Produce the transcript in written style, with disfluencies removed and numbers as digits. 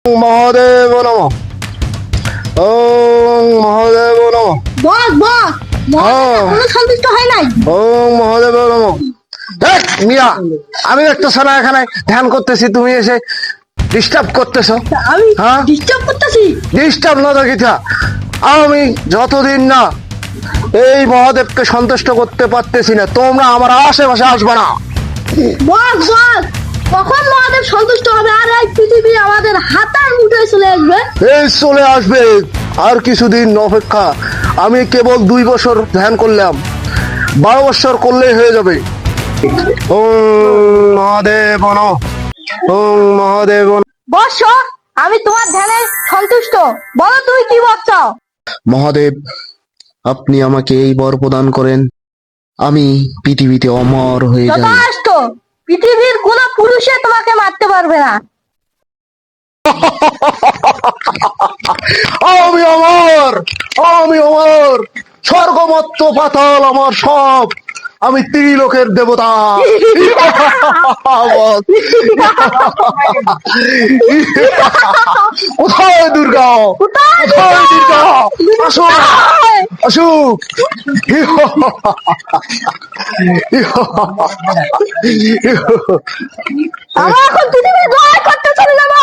মহাদেব নমঃ। ওম মহাদেব নমঃ। বস বস কোনো সন্তুষ্ট হয় নাই। ওম মহাদেব নমঃ। দেখ মিয়া, আমি একটা সারা এখানে ধ্যান করতেছি, তুমি এসে ডিস্টার্ব করতেছো। আমি হ্যাঁ? ডিস্টার্ব করতেছি? ডিস্টার্ব না দেখিছা, আমি যতদিন না এই মহাদেবকে সন্তুষ্ট করতে পারতেছি না, তোমরা আমার আশেপাশে আসবে না। বস বস কখন মহাদেব সন্তুষ্ট হবে আর এই পৃথিবী আমাদের হাতের মুঠোয় চলে আসবে? এই চলে আসবে, আর কিছুদিন অপেক্ষা। আমি কেবল 2 বছর ধ্যান করলাম, 12 বছর করলেই হয়ে যাবে। ওম মহাদেব নমঃ। ওম মহাদেব নমঃ। বস আমি তোমার ধ্যানে সন্তুষ্ট, বলো তুমি কি বলছো? মহাদেব, আপনি আমাকে এই বর প্রদান করেন, আমি পৃথিবীতে অমর হয়ে যাই। যথেষ্ট, পৃথিবীর কোন পুরুষে তোমাকে মারতে পারবে না। আমি অমর, আমি অমর, স্বর্গমত্ত পাতাল আমার সব, আমি ত্রিলোকের দেবতা। কোথায় দুর্গা? কোথায় দুর্গা? আসুক, আসুক। আমরা এখন পৃথিবীর জয় করতে চলে যাবো।